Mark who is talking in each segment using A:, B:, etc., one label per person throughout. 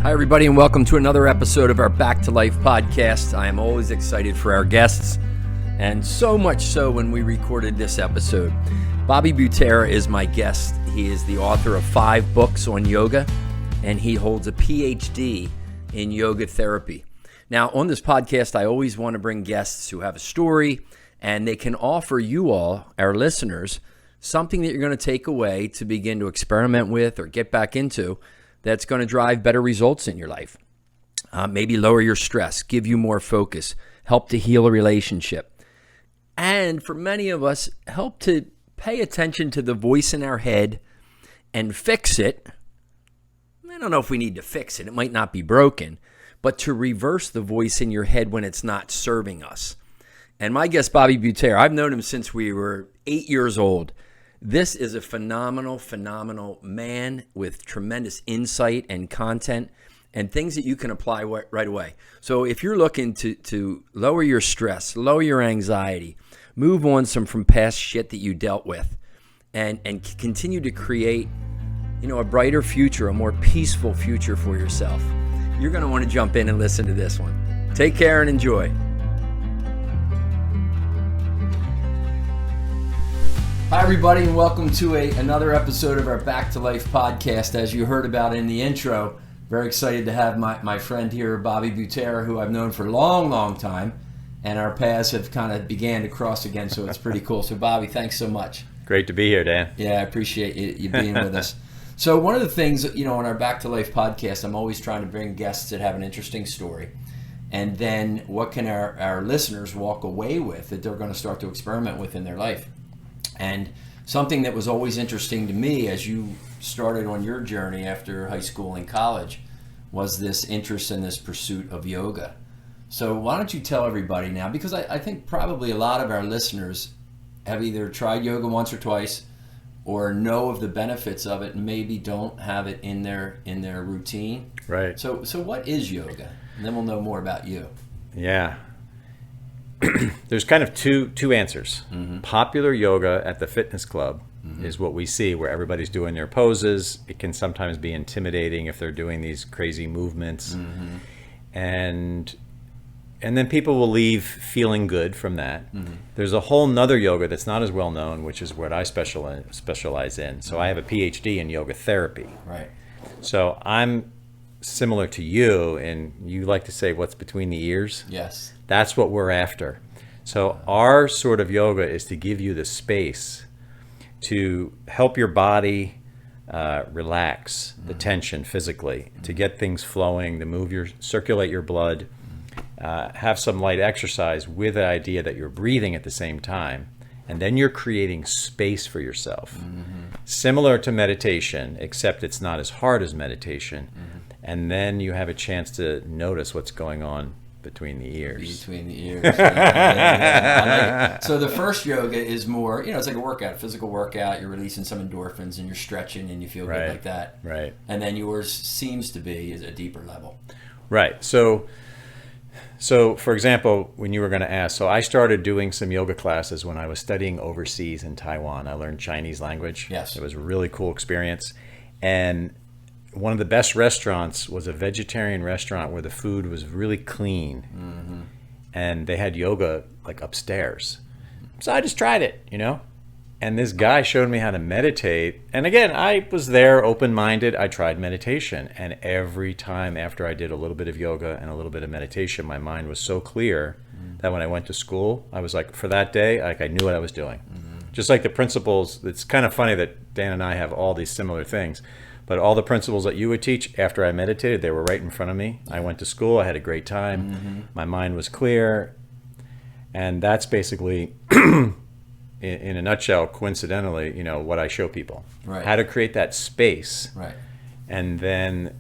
A: Hi, everybody, and welcome to another episode of our Back to Life podcast. I am always excited for our guests, and so much so when we recorded this episode. Bobby Butera is my guest. He is the author of 5 books on yoga, and he holds a Ph.D. in yoga therapy. Now, on this podcast, I always want to bring guests who have a story, and they can offer you all, our listeners, something that you're going to take away to begin to experiment with or get back into that's going to drive better results in your life. Maybe lower your stress, give you more focus, help to heal a relationship. And for many of us, help to pay attention to the voice in our head and fix it. I don't know if we need to fix it. It might not be broken, but to reverse the voice in your head when it's not serving us. And my guest, Bobby Butera, I've known him since we were 8 years old. This is a phenomenal man with tremendous insight and content and things that you can apply right away. So if you're looking to lower your stress, lower your anxiety, move on from past shit that you dealt with, and continue to create, a brighter future, a more peaceful future for yourself, you're going to want to jump in and listen to this one. Take care and enjoy. Hi, everybody, and welcome to another episode of our Back to Life podcast. As you heard about in the intro, very excited to have my friend here, Bobby Butera, who I've known for a long time, and our paths have kind of began to cross again, so it's pretty cool. So, Bobby, thanks so much.
B: Great to be here, Dan.
A: Yeah, I appreciate you being with us. So one of the things, on our Back to Life podcast, I'm always trying to bring guests that have an interesting story, and then what can our listeners walk away with that they're going to start to experiment with in their life. And something that was always interesting to me as you started on your journey after high school and college was this interest in this pursuit of yoga. So why don't you tell everybody now, because I think probably a lot of our listeners have either tried yoga once or twice or know of the benefits of it and maybe don't have it in their routine.
B: Right.
A: So what is yoga? And then we'll know more about you.
B: Yeah. There's kind of two answers. Mm-hmm. Popular yoga at the fitness club is what we see, where everybody's doing their poses. It can sometimes be intimidating if they're doing these crazy movements. Mm-hmm. And then people will leave feeling good from that. Mm-hmm. There's a whole nother yoga that's not as well known, which is what I specialize in. So I have a PhD in yoga therapy.
A: Right.
B: So I'm similar to you, and you like to say what's between the ears?
A: Yes.
B: That's what we're after. So our sort of yoga is to give you the space to help your body relax the tension physically, to get things flowing, to circulate your blood, have some light exercise with the idea that you're breathing at the same time. And then you're creating space for yourself. Mm-hmm. Similar to meditation, except it's not as hard as meditation. Mm-hmm. And then you have a chance to notice what's going on between the ears.
A: Between the ears. Yeah. I like it. So the first yoga is more, it's like a workout, physical workout. You're releasing some endorphins and you're stretching and you feel good like that.
B: Right.
A: And then yours seems to be is a deeper level.
B: Right. So for example, when you were going to ask, so I started doing some yoga classes when I was studying overseas in Taiwan. I learned Chinese language.
A: Yes.
B: It was a really cool experience. And one of the best restaurants was a vegetarian restaurant where the food was really clean. Mm-hmm. And they had yoga like upstairs. So I just tried it, And this guy showed me how to meditate. And again, I was there open-minded. I tried meditation. And every time after I did a little bit of yoga and a little bit of meditation, my mind was so clear that when I went to school, I was like, for that day, I knew what I was doing. Mm-hmm. Just like the principles, it's kind of funny that Dan and I have all these similar things. But all the principles that you would teach after I meditated, they were right in front of me. I went to school. I had a great time. Mm-hmm. My mind was clear. And that's basically, in a nutshell, coincidentally, what I show people.
A: Right.
B: How to create that space.
A: Right.
B: And then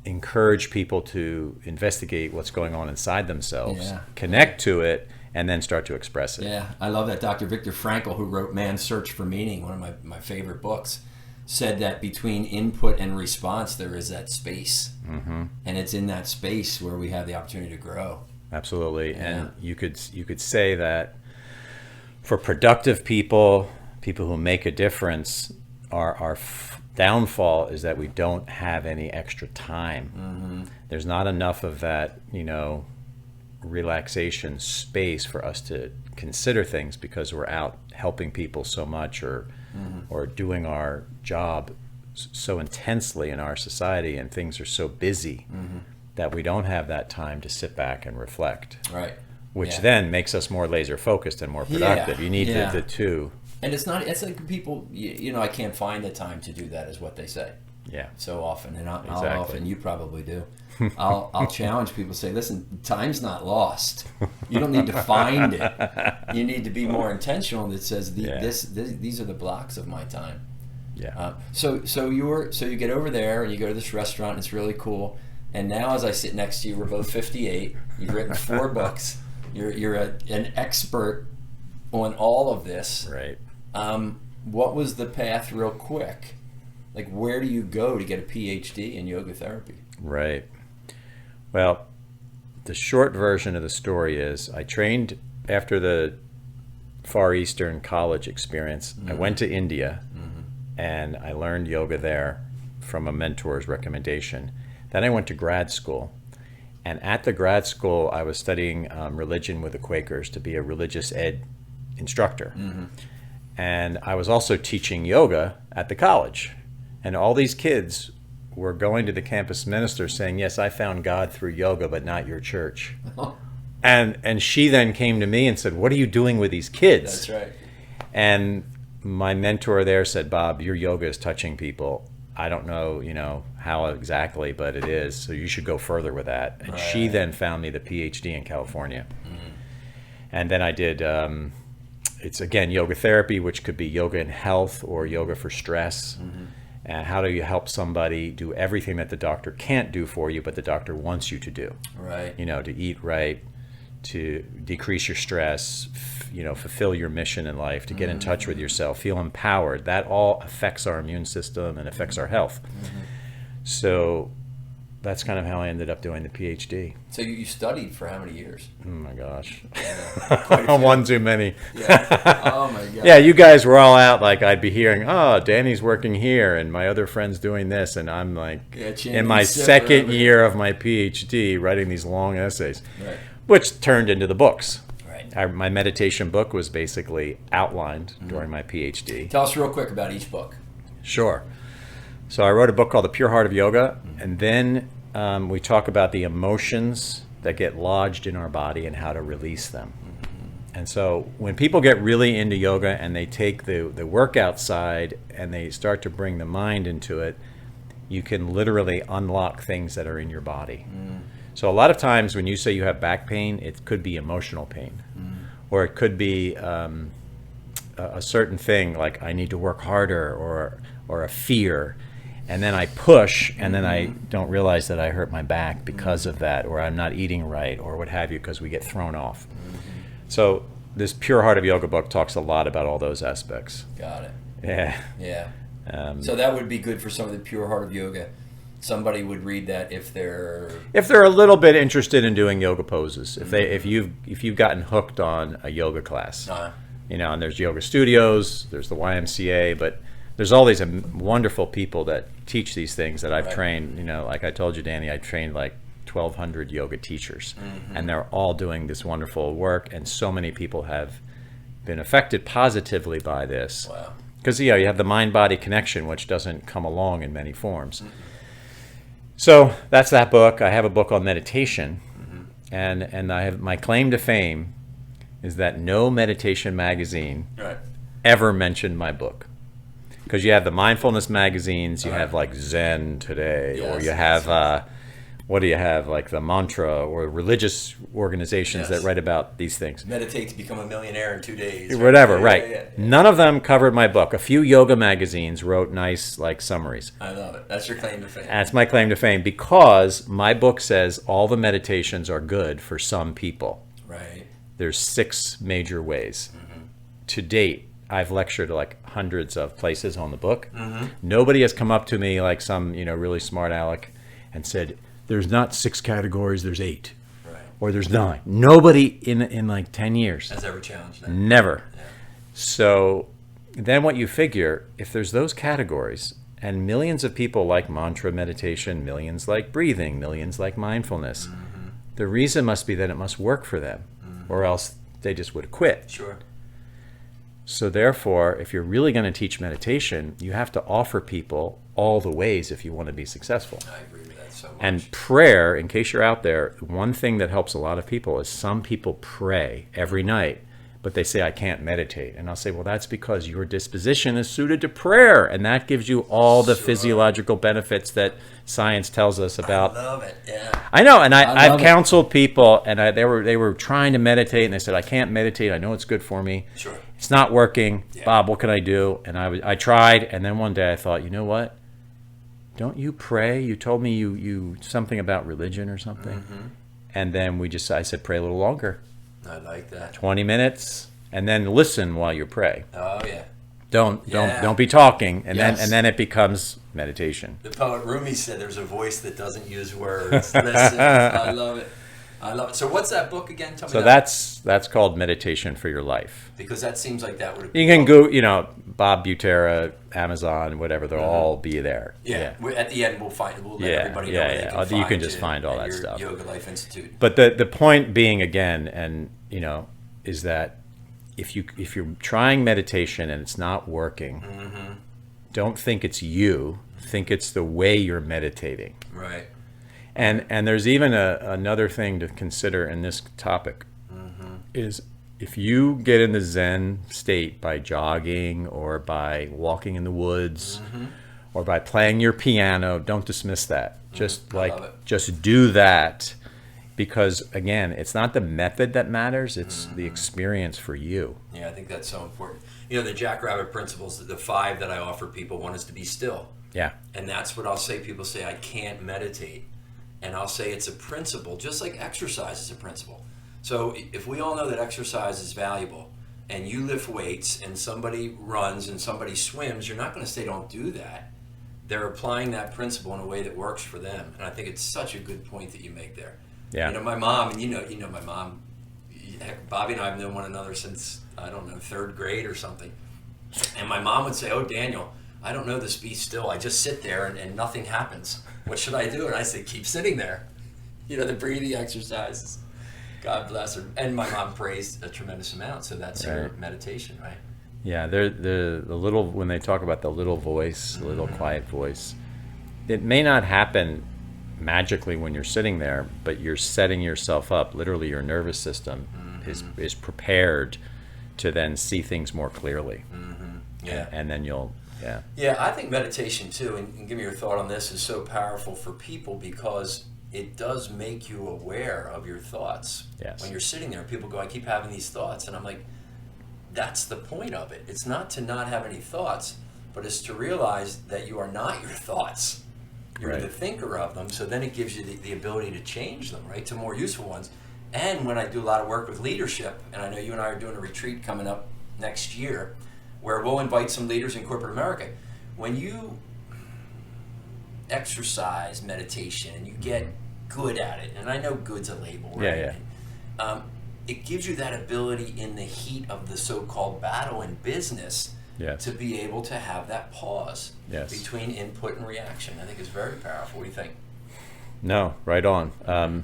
B: encourage people to investigate what's going on inside themselves, connect to it, and then start to express it.
A: Yeah, I love that. Dr. Viktor Frankl, who wrote Man's Search for Meaning, one of my favorite books, said that between input and response, there is that space. Mm-hmm. And it's in that space where we have the opportunity to grow.
B: Absolutely. Yeah. And you could say that for productive people who make a difference, are downfall is that we don't have any extra time. There's not enough of that, relaxation space for us to consider things because we're out helping people so much or doing our job so intensely in our society, and things are so busy that we don't have that time to sit back and reflect.
A: Right.
B: Which then makes us more laser focused and more productive. You need the two.
A: And it's like people, I can't find the time to do that, is what they say.
B: Yeah.
A: So often, and how
B: Exactly.
A: often you probably do. I'll challenge people, say, listen, time's not lost. You don't need to find it. You need to be more intentional. That says these are the blocks of my time.
B: Yeah.
A: So you get over there and you go to this restaurant. And it's really cool. And now, as I sit next to you, we're both 58. You've written 4 books. You're an expert on all of this.
B: Right.
A: What was the path, real quick? Like, where do you go to get a Ph.D. in yoga therapy?
B: Right. Well, the short version of the story is I trained after the Far Eastern college experience. I went to India and I learned yoga there from a mentor's recommendation. Then I went to grad school. And at the grad school, I was studying religion with the Quakers to be a religious ed instructor. And I was also teaching yoga at the college. And all these kids were going to the campus minister saying, yes, I found God through yoga, but not your church. And she then came to me and said, what are you doing with these kids?
A: That's right.
B: And my mentor there said, Bob, your yoga is touching people. I don't know, how exactly, but it is. So you should go further with that. And she then found me the Ph.D. in California. And then I did, it's again, yoga therapy, which could be yoga in health or yoga for stress. And how do you help somebody do everything that the doctor can't do for you, but the doctor wants you to do?
A: Right.
B: To eat right, to decrease your stress, fulfill your mission in life, to get in touch with yourself, feel empowered. That all affects our immune system and affects our health. So that's kind of how I ended up doing the PhD.
A: So you studied for how many years?
B: Oh my gosh.
A: Quite a few.
B: One too many.
A: Yeah. Oh my God.
B: Yeah, you guys were all out, like I'd be hearing, oh, Danny's working here and my other friend's doing this, and I'm like in my second year of my PhD writing these long essays, which turned into the books. Right. My meditation book was basically outlined during my PhD.
A: Tell us real quick about each book.
B: Sure. So I wrote a book called The Pure Heart of Yoga, and then we talk about the emotions that get lodged in our body and how to release them. And so when people get really into yoga and they take the workout side and they start to bring the mind into it, you can literally unlock things that are in your body. So a lot of times when you say you have back pain, it could be emotional pain, or it could be a certain thing like I need to work harder, or a fear. And then I push, and then I don't realize that I hurt my back because of that, or I'm not eating right, or what have you, because we get thrown off. So this Pure Heart of Yoga book talks a lot about all those aspects.
A: Got it.
B: Yeah.
A: Yeah. So that would be good for some of the Pure Heart of Yoga. Somebody would read that if they're
B: a little bit interested in doing yoga poses. If you've gotten hooked on a yoga class, and there's yoga studios, there's the YMCA, but there's all these wonderful people that teach these things that I've trained. Like I told you, Danny, I trained like 1,200 yoga teachers, and they're all doing this wonderful work, and so many people have been affected positively by this.
A: Wow.
B: Because you have the mind-body connection, which doesn't come along in many forms. So that's that book. I have a book on meditation, and I have my claim to fame is that no meditation magazine ever mentioned my book. Because you have the mindfulness magazines, you have like Zen Today, or you have, what do you have, like the Mantra, or religious organizations that write about these things.
A: Meditate to become a millionaire in 2 days.
B: Whatever, Yeah. None of them covered my book. A few yoga magazines wrote nice like summaries.
A: I love it. That's your claim to fame.
B: That's my claim to fame, because my book says all the meditations are good for some people.
A: Right.
B: There's 6 major ways. To date, I've lectured like hundreds of places on the book. Nobody has come up to me like some really smart aleck and said, there's not 6 categories, there's 8. Or there's 9. Nobody in like 10 years
A: has ever challenged that.
B: Never. So then what you figure, if there's those categories, And millions of people like mantra meditation, millions like breathing, millions like mindfulness. The reason must be that it must work for them, or else they just would quit.
A: Sure.
B: So therefore, if you're really going to teach meditation, you have to offer people all the ways if you want to be successful.
A: I agree with that so much.
B: And prayer, in case you're out there, one thing that helps a lot of people is some people pray every night, but they say, I can't meditate. And I'll say, well, that's because your disposition is suited to prayer. And that gives you all the physiological benefits that science tells us about.
A: I love it, yeah.
B: I know, and I've
A: love it.
B: counseled people, and they were trying to meditate, and they said, I can't meditate. I know it's good for me.
A: Sure.
B: It's not working.
A: Yeah.
B: Bob, what can I do? And I tried, and then one day I thought, you know what? Don't you pray? You told me you something about religion or something. And then I said, pray a little longer.
A: I like that.
B: 20 minutes, and then listen while you pray.
A: Oh, yeah.
B: Don't be talking, and
A: Yes.
B: then it becomes meditation.
A: The poet Rumi said there's a voice that doesn't use words. Listen. I love it. I love it. So what's that book again? Tell me
B: So
A: that.
B: that's called Meditation for Your Life.
A: Because that seems like that would.
B: You can go, Bob Butera, Amazon, whatever, they'll all be there.
A: Yeah. At the end, we'll let
B: Yeah,
A: everybody know
B: yeah,
A: where they
B: yeah.
A: can
B: You
A: find
B: can just find all that
A: at your
B: stuff.
A: YogaLife Institute.
B: But the point being, again, and is that if you're trying meditation and it's not working, don't think it's you. Think it's the way you're meditating.
A: Right.
B: And there's even another thing to consider in this topic is if you get in the Zen state by jogging or by walking in the woods or by playing your piano, don't dismiss that. Just do that, because again, it's not the method that matters, it's the experience for you.
A: Yeah, I think that's so important. The Jackrabbit principles, the 5 that I offer people, one is to be still.
B: Yeah.
A: And that's what I'll say. People say, I can't meditate. And I'll say it's a principle, just like exercise is a principle. So if we all know that exercise is valuable, and you lift weights, and somebody runs, and somebody swims, you're not going to say don't do that. They're applying that principle in a way that works for them. And I think it's such a good point that you make there.
B: Yeah.
A: My mom, and you know my mom, heck, Bobby and I have known one another since, I don't know, 3rd grade or something. And my mom would say, oh, Daniel, I don't know this, be still. I just sit there and nothing happens. What should I do? And I say, keep sitting there. The breathing exercises. God bless her. And my mom prays a tremendous amount, so that's her meditation, right?
B: Yeah, the little, when they talk about the little voice, the little quiet voice, it may not happen magically when you're sitting there, but you're setting yourself up. Literally, your nervous system is prepared to then see things more clearly.
A: Yeah.
B: And then you'll,
A: Yeah, I think meditation too, and give me your thought on this, is so powerful for people because it does make you aware of your thoughts.
B: Yes.
A: When you're sitting there, people go, I keep having these thoughts, and I'm like, that's the point of it. It's not to not have any thoughts, but it's to realize that you are not your thoughts. You're
B: Right.
A: the thinker of them, so then it gives you the ability to change them, right, to more useful ones. And when I do a lot of work with leadership, and I know you and I are doing a retreat coming up next year, where we'll invite some leaders in corporate America. When you exercise meditation and you get good at it, and I know good's a label, right?
B: Yeah.
A: It gives you that ability in the heat of the so-called battle in business
B: Yes.
A: to be able to have that pause
B: Yes.
A: between input and reaction. I think it's very powerful. What do you think?
B: No, right on.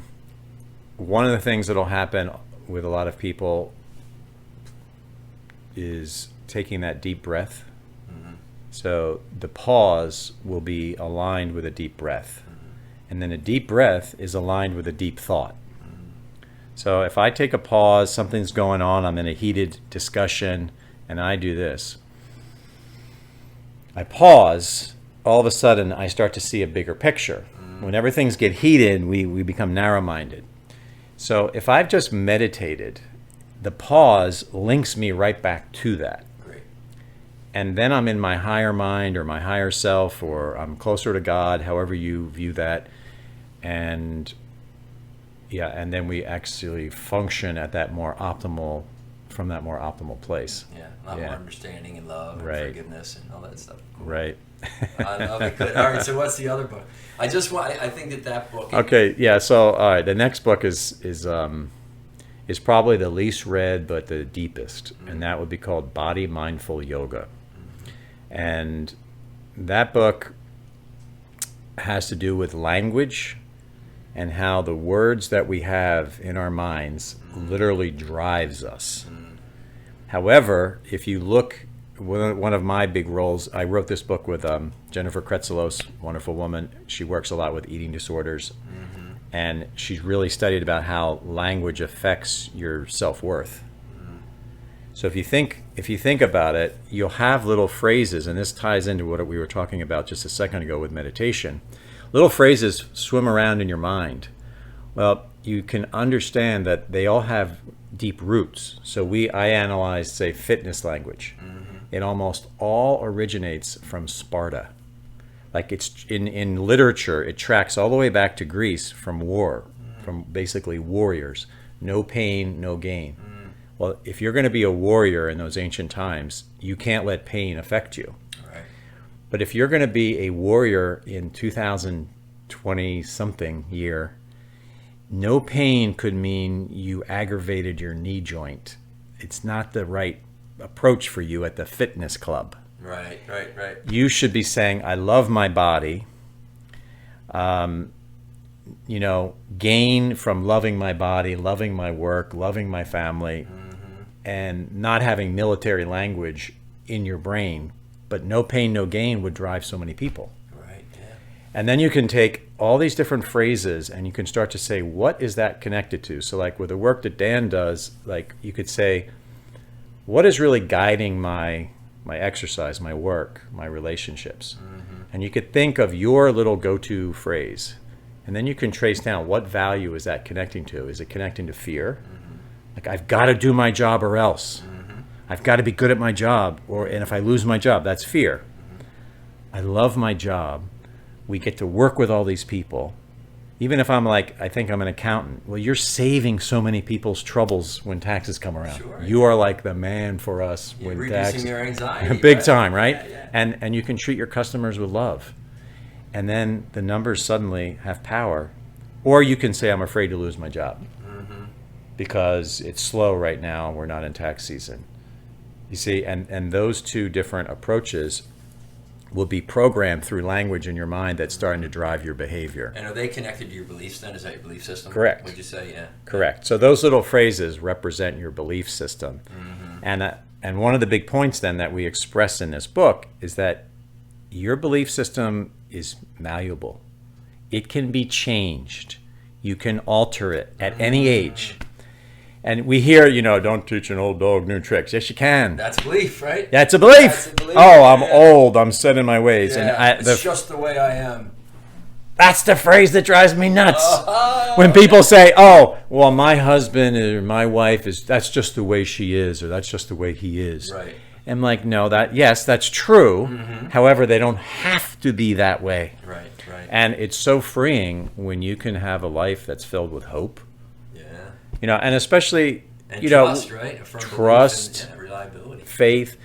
B: One of the things that'll happen with a lot of people is taking that deep breath. So the pause will be aligned with a deep breath. And then a deep breath is aligned with a deep thought. So if I take a pause, something's going on, I'm in a heated discussion, and I do this. I pause, all of a sudden I start to see a bigger picture. Whenever things get heated, we become narrow-minded. So if I've just meditated, the pause links me right back to that.
A: Great.
B: And then I'm in my higher mind or my higher self, or I'm closer to God, however you view that. And then we actually function at that more optimal, from that more optimal place.
A: Yeah, a lot more understanding and love and
B: Right.
A: forgiveness and all that stuff. Cool.
B: Right.
A: I love it. Good. All right, so what's the other book? I think that book.
B: Okay, yeah, so all right, the next book is probably the least read but the deepest, and that would be called Body Mindful Yoga. And that book has to do with language and how the words that we have in our minds literally drives us. However, if you look, one of my big roles, I wrote this book with Jennifer Kretzelos, wonderful woman. She works a lot with eating disorders, and she's really studied about how language affects your self-worth. So if you think about it, you'll have little phrases, and this ties into what we were talking about just a second ago with meditation. Little phrases swim around in your mind. Well, you can understand that they all have deep roots. So I analyzed, say, fitness language. It almost all originates from Sparta. Like it's in literature, it tracks all the way back to Greece from war, from basically warriors. No pain, no gain. Well, if you're going to be a warrior in those ancient times, you can't let pain affect you. Right. But if you're going to be a warrior in 2020-something year, no pain could mean you aggravated your knee joint. It's not the right approach for you at the fitness club.
A: Right.
B: You should be saying, I love my body. Gain from loving my body, loving my work, loving my family, and not having military language in your brain. But no pain, no gain would drive so many people.
A: Right, yeah.
B: And then you can take all these different phrases and you can start to say, what is that connected to? So like with the work that Dan does, like you could say, what is really guiding my exercise, my work, my relationships? And you could think of your little go-to phrase. And then you can trace down what value is that connecting to. Is it connecting to fear? Like, I've got to do my job or else. I've got to be good at my job. And if I lose my job, that's fear. I love my job. We get to work with all these people. Even if I'm like, I think I'm an accountant. Well, you're saving so many people's troubles when taxes come around.
A: Sure,
B: you are like the man for us when taxes.
A: Reducing their anxiety.
B: Big time, right?
A: Yeah.
B: And you can treat your customers with love. And then the numbers suddenly have power. Or you can say, I'm afraid to lose my job because it's slow right now. We're not in tax season. You see, and those two different approaches will be programmed through language in your mind that's starting to drive your behavior.
A: And are they connected to your beliefs then? Is that your belief system?
B: Correct.
A: Would you say, yeah?
B: Correct. So those little phrases represent your belief system. And one of the big points then that we express in this book is that your belief system is malleable. It can be changed. You can alter it at any age. And we hear, don't teach an old dog new tricks. Yes, you can.
A: That's belief, right?
B: That's a belief.
A: That's a belief.
B: Oh, I'm old. I'm set in my ways.
A: Yeah,
B: And
A: it's just the way I am.
B: That's the phrase that drives me nuts. When people say, oh, well, my husband or my wife that's just the way she is, or that's just the way he is.
A: Right.
B: I'm like, no, yes, that's true. However, they don't have to be that way.
A: Right.
B: And it's so freeing when you can have a life that's filled with hope. And especially,
A: trust, right?
B: Trust,
A: and reliability,
B: faith.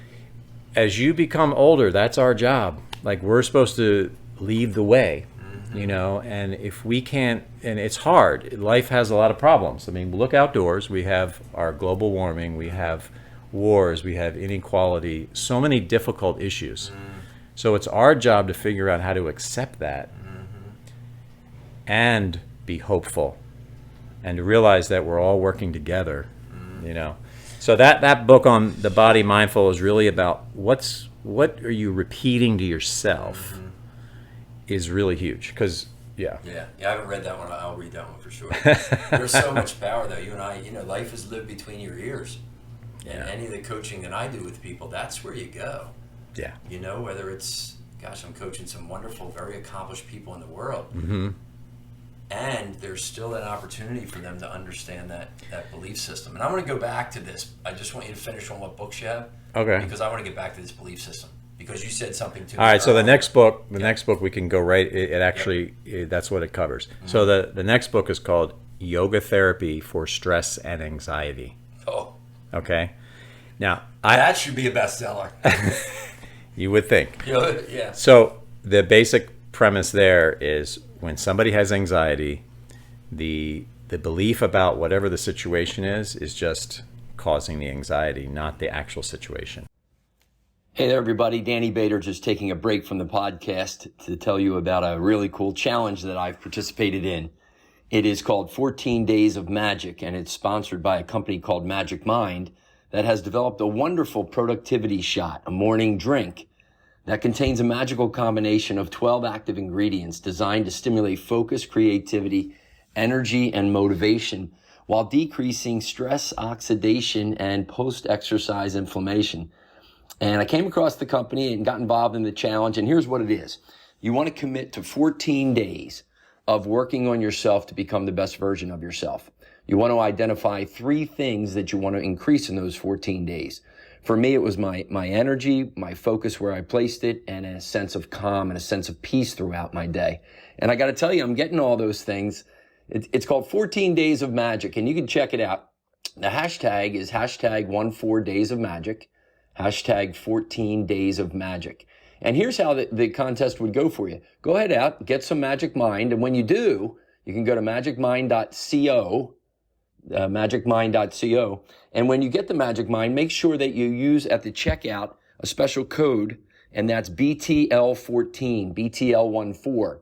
B: As you become older, that's our job. Like, we're supposed to lead the way, and if we can't, and it's hard. Life has a lot of problems. I mean, look outdoors. We have our global warming. We have wars. We have inequality. So many difficult issues. So it's our job to figure out how to accept that and be hopeful. And to realize that we're all working together, So that book on the body mindful is really about what are you repeating to yourself is really huge. Because
A: I haven't read that one. I'll read that one for sure. There's so much power though. You and I, life is lived between your ears. And any of the coaching that I do with people, that's where you go.
B: Yeah.
A: Whether it's, I'm coaching some wonderful, very accomplished people in the world. And there's still an opportunity for them to understand that belief system. And I want to go back to this. I just want you to finish on what books you have.
B: Okay.
A: Because I want to get back to this belief system. Because you said something to me.
B: All right, so the next book, we can go right. It actually, that's what it covers. So the next book is called Yoga Therapy for Stress and Anxiety.
A: Oh.
B: Okay. Now,
A: that should be a bestseller.
B: You would think.
A: Yeah.
B: So the basic premise there is when somebody has anxiety, the belief about whatever the situation is just causing the anxiety, not the actual situation.
A: Hey there, everybody. Danny Bader just taking a break from the podcast to tell you about a really cool challenge that I've participated in. It is called 14 Days of Magic, and it's sponsored by a company called Magic Mind that has developed a wonderful productivity shot, a morning drink that contains a magical combination of 12 active ingredients designed to stimulate focus, creativity, energy, and motivation while decreasing stress, oxidation, and post-exercise inflammation. And I came across the company and got involved in the challenge. And here's what it is. You want to commit to 14 days of working on yourself to become the best version of yourself. You want to identify 3 things that you want to increase in those 14 days. For me, it was my energy, my focus where I placed it, and a sense of calm and a sense of peace throughout my day. And I got to tell you, I'm getting all those things. It's called 14 Days of Magic, and you can check it out. The hashtag is hashtag 14 Days of Magic. Hashtag 14 Days of Magic. And here's how the contest would go for you. Go ahead out, get some Magic Mind, and when you do, you can go to magicmind.co, magicmind.co, and when you get the Magic Mind, make sure that you use at the checkout a special code, and that's BTL14, BTL14.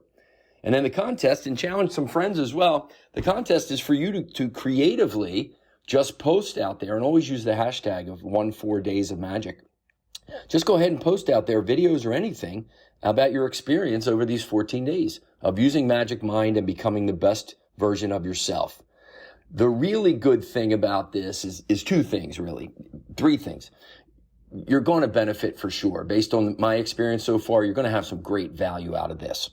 A: And then the contest, and challenge some friends as well, the contest is for you to creatively just post out there, and always use the hashtag of 14 Days of Magic. Just go ahead and post out there videos or anything about your experience over these 14 days of using Magic Mind and becoming the best version of yourself. The really good thing about this is 2 things, really. 3 things. You're going to benefit for sure. Based on my experience so far, you're going to have some great value out of this.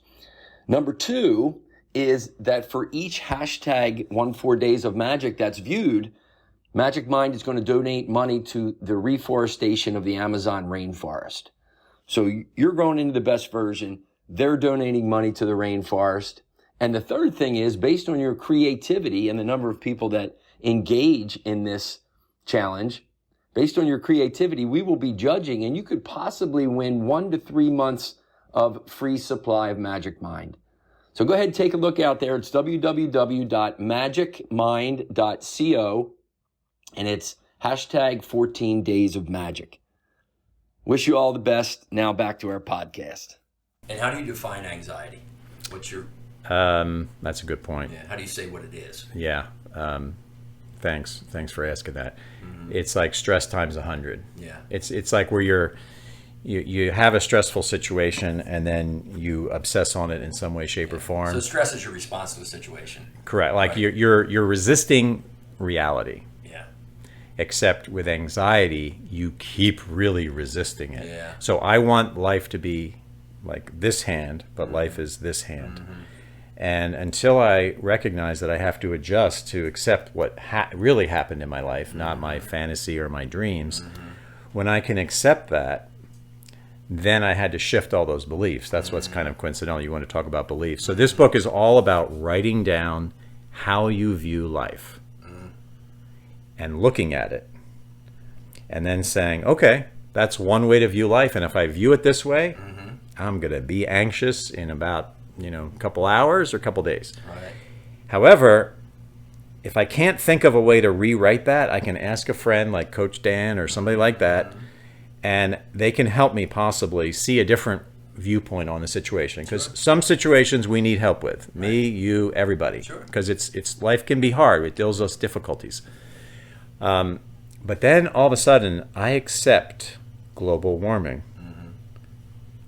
A: Number 2 is that for each hashtag 14 Days of Magic that's viewed, Magic Mind is going to donate money to the reforestation of the Amazon rainforest. So you're growing into the best version. They're donating money to the rainforest. And the third thing is, based on your creativity and the number of people that engage in this challenge, based on your creativity, we will be judging, and you could possibly win 1 to 3 months of free supply of Magic Mind. So go ahead and take a look out there. It's www.magicmind.co. And it's hashtag 14 Days of Magic. Wish you all the best. Now back to our podcast. And how do you define anxiety? What's your...
B: That's a good point.
A: Yeah, how do you say what it is?
B: Yeah. Thanks for asking that. Mm-hmm. It's like stress times 100.
A: Yeah.
B: It's like where you have a stressful situation and then you obsess on it in some way, shape, or form.
A: So stress is your response to the situation.
B: Correct. Like right. you're resisting reality. Except with anxiety, you keep really resisting it.
A: Yeah.
B: So I want life to be like this hand, but life is this hand. Mm-hmm. And until I recognize that I have to adjust to accept what really happened in my life, not my fantasy or my dreams, when I can accept that, then I had to shift all those beliefs. That's what's kind of coincidental. You want to talk about beliefs. So this book is all about writing down how you view life. And looking at it and then saying, okay, that's one way to view life. And if I view it this way, I'm going to be anxious in about, a couple hours or a couple days.
A: Right.
B: However, if I can't think of a way to rewrite that, I can ask a friend like Coach Dan or somebody like that, and they can help me possibly see a different viewpoint on the situation. Because some situations we need help with. Right. Me, you, everybody. Because it's life can be hard. It deals with us difficulties. But then all of a sudden, I accept global warming. Mm-hmm.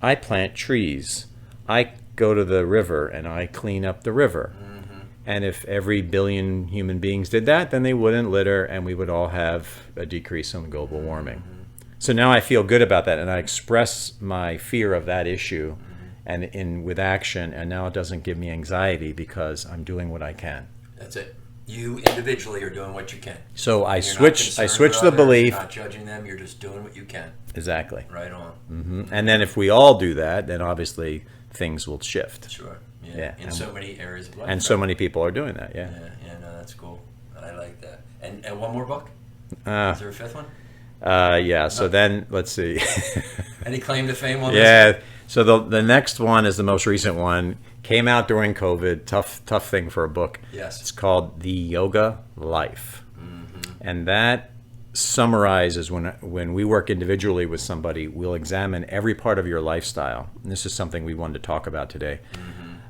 B: I plant trees. I go to the river and I clean up the river. Mm-hmm. And if every billion human beings did that, then they wouldn't litter and we would all have a decrease in global warming. Mm-hmm. So now I feel good about that and I express my fear of that issue and with action, and now it doesn't give me anxiety because I'm doing what I can.
A: That's it. You individually are doing what you can.
B: So I switch the belief.
A: You're not judging them. You're just doing what you can.
B: Exactly.
A: Right on.
B: Mm-hmm. And then if we all do that, then obviously things will shift.
A: Sure. Yeah. In so many areas of life.
B: And so many people are doing that. Yeah.
A: No, that's cool. I like that. And one more book? Is there a 5th one?
B: Yeah. So then let's see.
A: Any claim to fame on this?
B: Yeah. So the next one is the most recent one. Came out during COVID. Tough thing for a book.
A: Yes.
B: It's called The Yoga Life. Mm-hmm. And that summarize is when we work individually with somebody, we'll examine every part of your lifestyle. And this is something we wanted to talk about today.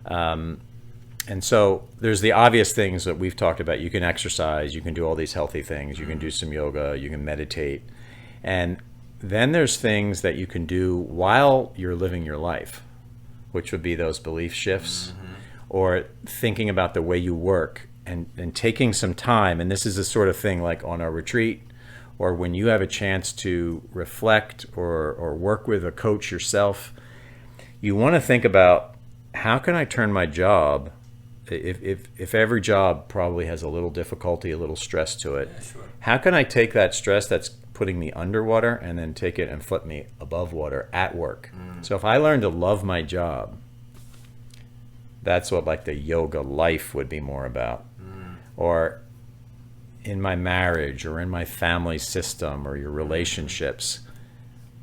B: And so there's the obvious things that we've talked about. You can exercise, you can do all these healthy things, you can do some yoga, you can meditate. And then there's things that you can do while you're living your life, which would be those belief shifts or thinking about the way you work and taking some time. And this is the sort of thing like on a retreat or when you have a chance to reflect or work with a coach yourself, you want to think about, how can I turn my job, if every job probably has a little difficulty, a little stress to it, how can I take that stress that's putting me underwater and then take it and flip me above water at work? So if I learn to love my job, that's what like the yoga life would be more about. Or in my marriage or in my family system or your relationships,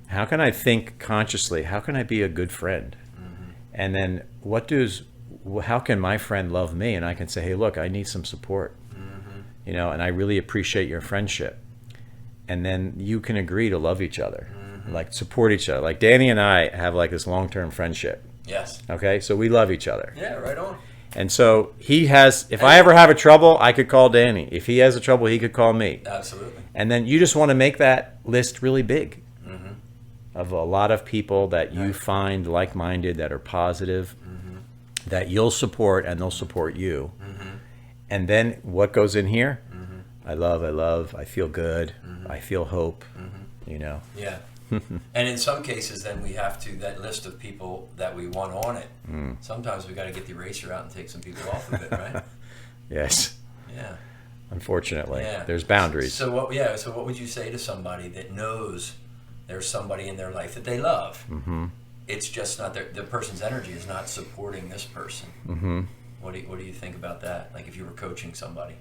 B: how can I think consciously, how can I be a good friend? And then how can my friend love me? And I can say, hey, look, I need some support, and I really appreciate your friendship. And then you can agree to love each other, like support each other. Like Danny and I have like this long-term friendship.
A: Yes.
B: Okay. So we love each other.
A: Yeah, right on.
B: And so if I ever have a trouble, I could call Danny. If he has a trouble, he could call me.
A: Absolutely.
B: And then you just want to make that list really big of a lot of people that you find like-minded, that are positive, that you'll support and they'll support you. And then what goes in here? I love, I feel good, I feel hope,
A: Yeah. And in some cases, then we have that list of people that we want on it. Sometimes we got to get the eraser out and take some people off of it, right?
B: Yes.
A: Yeah.
B: Unfortunately, there's boundaries.
A: So what would you say to somebody that knows there's somebody in their life that they love? It's just not the person's energy is not supporting this person. What do you think about that? Like if you were coaching somebody?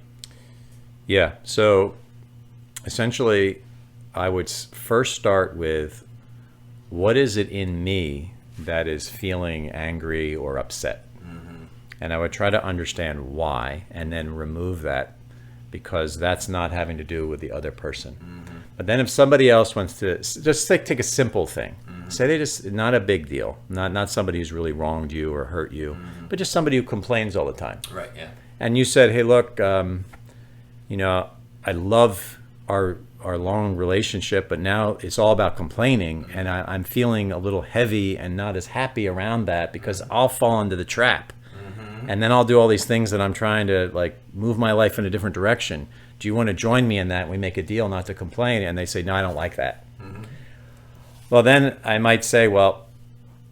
B: Yeah. So essentially, I would first start with, what is it in me that is feeling angry or upset? And I would try to understand why and then remove that, because that's not having to do with the other person. But then if somebody else wants to just take a simple thing, say they just, not a big deal, not somebody who's really wronged you or hurt you, but just somebody who complains all the time.
A: Right. Yeah.
B: And you said, hey, look, I love our long relationship, but now it's all about complaining, and I'm feeling a little heavy and not as happy around that, because I'll fall into the trap. And then I'll do all these things that I'm trying to like move my life in a different direction. Do you want to join me in that? We make a deal not to complain. And they say, no, I don't like that. Well, then I might say, well,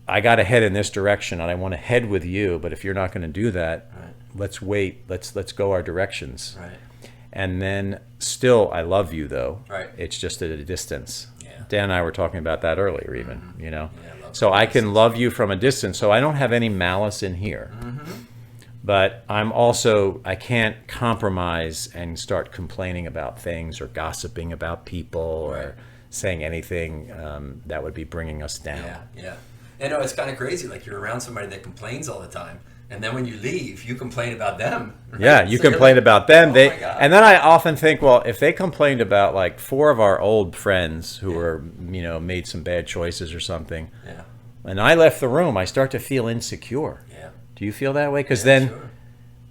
B: I got to head in this direction and I want to head with you. But if you're not going to do that, let's wait. Let's go our directions.
A: Right.
B: And then still, I love you though.
A: Right.
B: It's just at a distance.
A: Yeah.
B: Dan and I were talking about that earlier even,
A: Yeah,
B: so I can love you from a distance. So I don't have any malice in here. But I can't compromise and start complaining about things or gossiping about people or saying anything that would be bringing us down.
A: Yeah. It's kind of crazy. Like you're around somebody that complains all the time, and then when you leave, you complain about them. Right?
B: Yeah, you complain about them. And then I often think, well, if they complained about like 4 of our old friends who were, made some bad choices or something, and I left the room, I start to feel insecure. Do you feel that way? Because then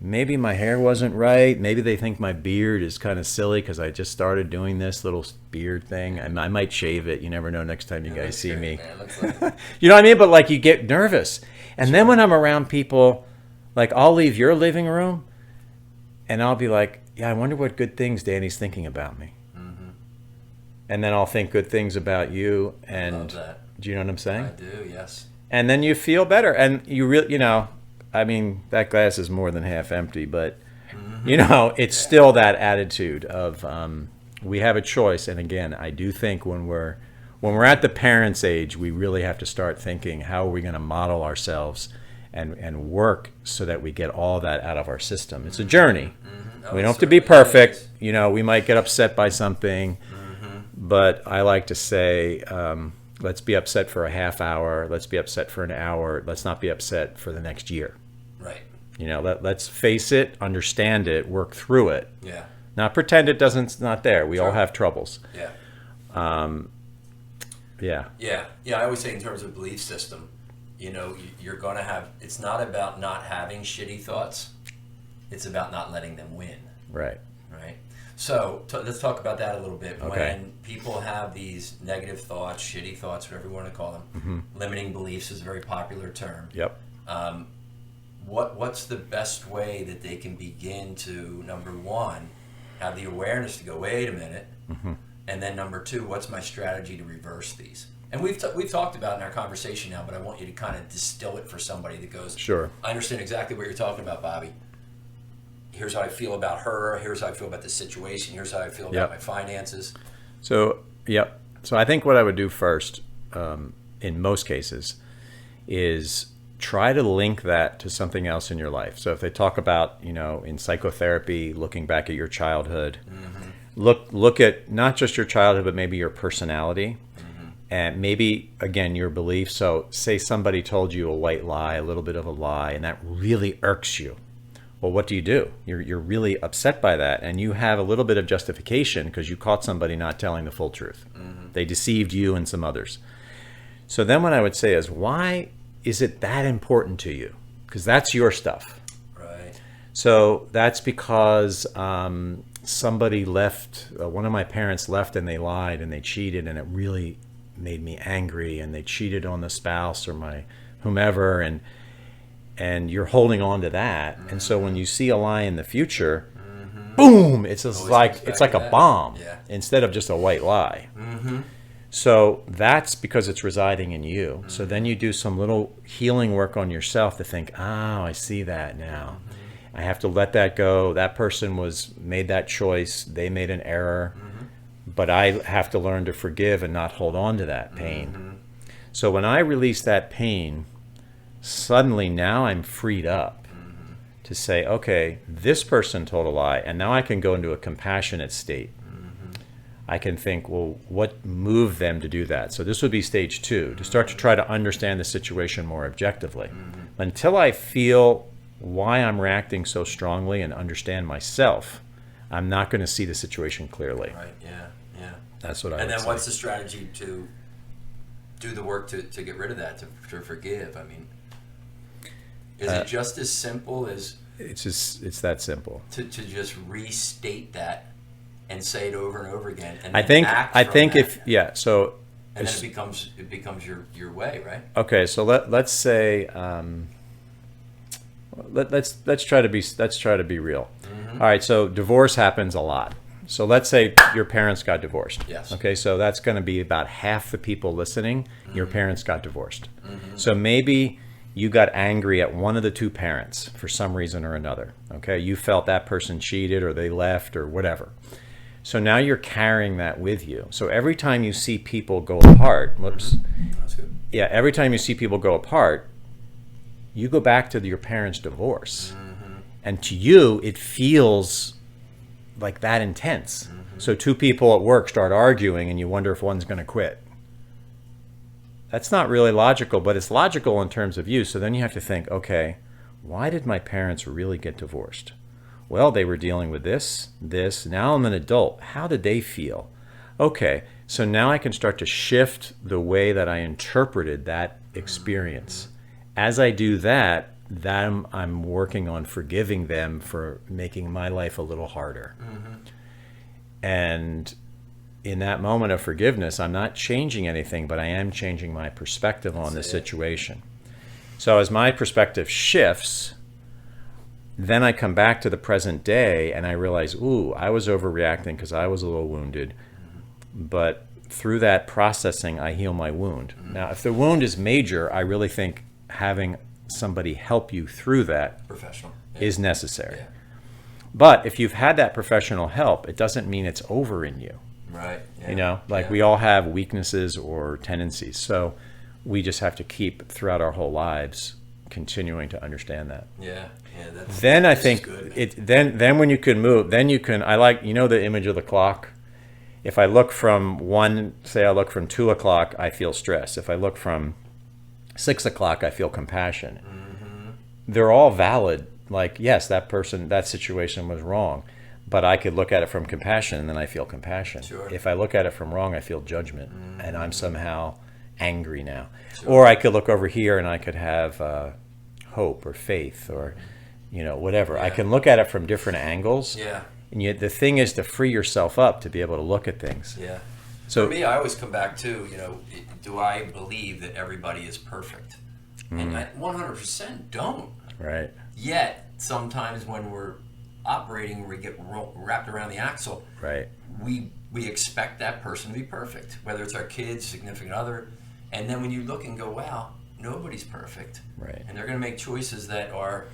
B: maybe my hair wasn't right. Maybe they think my beard is kind of silly because I just started doing this little beard thing. And I might shave it. You never know next time you guys see me. You know what I mean? But like you get nervous. And then when I'm around people, like I'll leave your living room and I'll be like, yeah, I wonder what good things Danny's thinking about me. And then I'll think good things about you. And
A: love that.
B: Do you know what I'm saying?
A: I do, yes. And
B: then you feel better. And you really, I mean, that glass is more than half empty, but, it's still that attitude of we have a choice. And again, I do think when we're at the parents' age, we really have to start thinking, how are we going to model ourselves and work so that we get all that out of our system. It's a journey. We don't have to be perfect. We might get upset by something, but I like to say, let's be upset for a half hour. Let's be upset for an hour. Let's not be upset for the next year.
A: Right.
B: Let's face it, understand it, work through it.
A: Yeah.
B: Not pretend it's not there. We all
A: Sure.
B: have troubles.
A: Yeah.
B: Yeah.
A: Yeah. Yeah. I always say in terms of belief system, you're going to have, it's not about not having shitty thoughts. It's about not letting them win.
B: Right.
A: Right. So let's talk about that a little bit.
B: Okay.
A: When people have these negative thoughts, shitty thoughts, whatever you want to call them, limiting beliefs is a very popular term.
B: Yep.
A: What's the best way that they can begin to, number one, have the awareness to go, wait a minute, and then number two, what's my strategy to reverse these? And we've talked about in our conversation now, but I want you to kind of distill it for somebody that goes,
B: Sure.
A: I understand exactly what you're talking about, Bobby. Here's how I feel about her. Here's how I feel about the situation. Here's how I feel about my finances.
B: So, yep. So I think what I would do first, in most cases, is try to link that to something else in your life. So if they talk about, in psychotherapy, looking back at your childhood, look at not just your childhood, but maybe your personality, and maybe, again, your beliefs. So say somebody told you a white lie, a little bit of a lie, and that really irks you. Well, what do? You're really upset by that, and you have a little bit of justification because you caught somebody not telling the full truth. They deceived you and some others. So then what I would say is, why is it that important to you? Because that's your stuff.
A: Right.
B: So that's because somebody left, one of my parents left and they lied and they cheated, and it really made me angry, and they cheated on the spouse or my whomever, and you're holding on to that. And so when you see a lie in the future, boom, it's just it's like a bomb instead of just a white lie. So that's because it's residing in you. So then you do some little healing work on yourself to think, oh, I see that now. I have to let that go. That person made that choice. They made an error. But I have to learn to forgive and not hold on to that pain. So when I release that pain, suddenly now I'm freed up to say, okay, this person told a lie, and now I can go into a compassionate state. I can think, well, what moved them to do that? So this would be stage 2, to start to try to understand the situation more objectively. Until I feel why I'm reacting so strongly and understand myself, I'm not going to see the situation clearly.
A: Right, yeah.
B: That's what I would say.
A: And then what's the strategy to do the work to get rid of that, to forgive? I mean, is it just as simple as...
B: It's that simple.
A: To just restate that and say it over and over again, and
B: I
A: then
B: think
A: act
B: I
A: from
B: think
A: that.
B: And then
A: it becomes your way, right?
B: Okay, so let's say let's try to be real. All right, so divorce happens a lot. So let's say your parents got divorced.
A: Yes.
B: Okay, so that's going to be about half the people listening. Your parents got divorced. So maybe you got angry at one of the two parents for some reason or another. Okay, you felt that person cheated or they left or whatever. So now you're carrying that with you. So every time you see people go apart,
A: That's good.
B: yeah, every time you see people go apart, you go back to your parents' divorce. And to you, it feels like that intense. So two people at work start arguing and you wonder if one's going to quit. That's not really logical, but it's logical in terms of you. So then you have to think, okay, why did my parents really get divorced? Well, they were dealing with this. Now I'm an adult. How did they feel? Okay, so now I can start to shift the way that I interpreted that experience. As I do that, I'm working on forgiving them for making my life a little harder. And in that moment of forgiveness, I'm not changing anything, but I am changing my perspective on the situation. So as my perspective shifts, then I come back to the present day and I realize, ooh, I was overreacting because I was a little wounded. But through that processing, I heal my wound. Now, if the wound is major, I really think having somebody help you through that
A: Professional.
B: is necessary. But if you've had that professional help, it doesn't mean it's over in you.
A: Right. Yeah.
B: You know, we all have weaknesses or tendencies. So we just have to keep throughout our whole lives continuing to understand that.
A: Then
B: I think then when you can move, then you can, I like, the image of the clock. If I look from I look from 2 o'clock, I feel stress. If I look from 6 o'clock, I feel compassion. They're all valid. Like, yes, that situation was wrong. But I could look at it from compassion, and then I feel compassion.
A: Sure.
B: If I look at it from wrong, I feel judgment, and I'm somehow angry now.
A: Sure.
B: Or I could look over here, and I could have hope or faith or, whatever.
A: Yeah.
B: I can look at it from different angles.
A: Yeah.
B: And yet the thing is to free yourself up to be able to look at things.
A: Yeah.
B: So
A: for me, I always come back to, do I believe that everybody is perfect? And I 100% don't.
B: Right.
A: Yet, sometimes when we're operating, we get wrapped around the axle.
B: Right.
A: We expect that person to be perfect, whether it's our kids, significant other. And then when you look and go, wow, nobody's perfect.
B: Right.
A: And they're going to make choices that are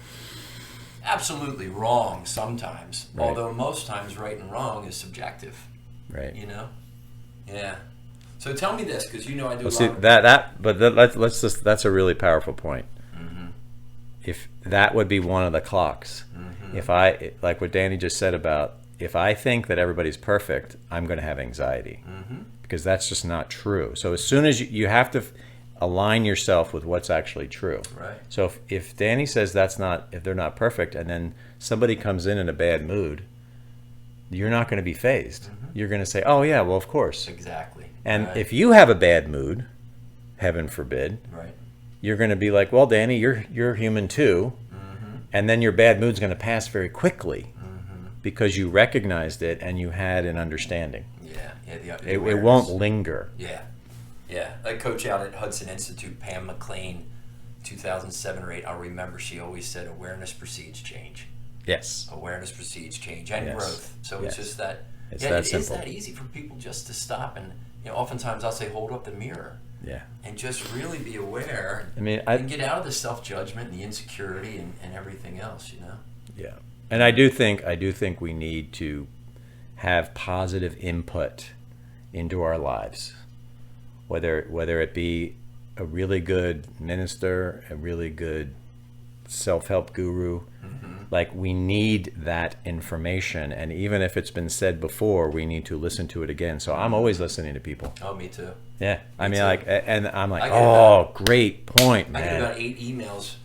A: absolutely wrong sometimes.
B: Right.
A: Although most times right and wrong is subjective.
B: Right.
A: Yeah. So tell me this, because I do
B: Well,
A: a
B: see
A: lot of...
B: let's just that's a really powerful point. If that would be one of the clocks. If I, like what Danny just said about, if I think that everybody's perfect, I'm going to have anxiety because that's just not true. So as soon as you have to align yourself with what's actually true.
A: Right.
B: So if Danny says if they're not perfect, and then somebody comes in a bad mood, you're not going to be fazed. You're going to say, oh yeah, well of course.
A: Exactly.
B: And
A: right.
B: if you have a bad mood, heaven forbid,
A: Right.
B: you're going to be like, well, Danny, you're human too. And then your bad mood's going to pass very quickly because you recognized it and you had an understanding.
A: Yeah.
B: It won't linger.
A: Yeah. Like coach out at Hudson Institute, Pam McLean, 2007 or 8, I'll remember, she always said awareness precedes change.
B: Yes.
A: Awareness precedes change and
B: Yes.
A: growth. So
B: Yes.
A: it's just that,
B: It's
A: it
B: that
A: is
B: simple.
A: that easy for people just to stop and, oftentimes I'll say hold up the mirror.
B: Yeah.
A: And just really be aware
B: I
A: and get out of the self-judgment and the insecurity and everything else,
B: Yeah. And I do think we need to have positive input into our lives. Whether it be a really good minister, a really good self-help guru, like we need that information, and even if it's been said before, we need to listen to it again. So I'm always listening to people.
A: Oh, me too.
B: Yeah, I mean,
A: too.
B: like, and I'm like,
A: I get
B: oh, great point,
A: I get
B: man.
A: about 8 emails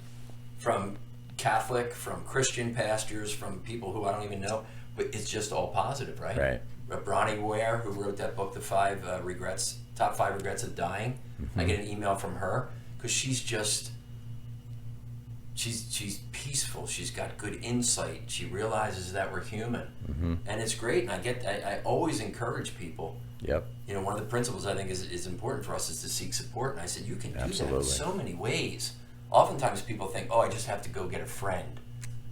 A: from Catholic, from Christian pastors, from people who I don't even know, but it's just all positive, right?
B: Right.
A: Bronnie Ware, who wrote that book, The Top 5 Regrets of Dying, I get an email from her because she's peaceful. She's got good insight. She realizes that we're human, and it's great. And I always encourage people.
B: Yep.
A: One of the principles I think is important for us is to seek support. And I said, you can do
B: Absolutely.
A: that in so many ways. Oftentimes people think, oh, I just have to go get a friend.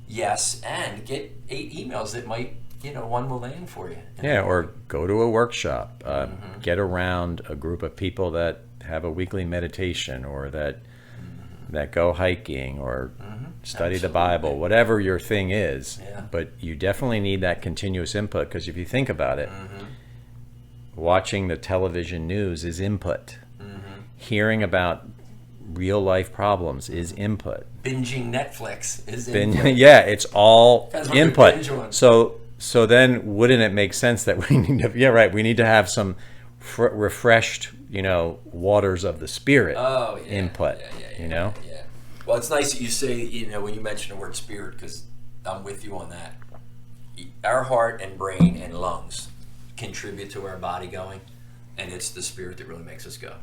A: Yes, and get 8 emails that might, one will land for you.
B: Yeah, or go to a workshop. Get around a group of people that have a weekly meditation, or that go hiking, or study the Bible, whatever your thing is.
A: Yeah.
B: But you definitely need that continuous input, because if you think about it, watching the television news is input. Hearing about real life problems is input.
A: Binging Netflix is input.
B: Yeah, it's all
A: Depends what you're
B: input.
A: binging.
B: So then wouldn't it make sense that we need to have some refreshed, waters of the spirit input,
A: Yeah. Well, it's nice that you say, when you mention the word spirit, because I'm with you on that. Our heart and brain and lungs contribute to our body going, and it's the spirit that really makes us go.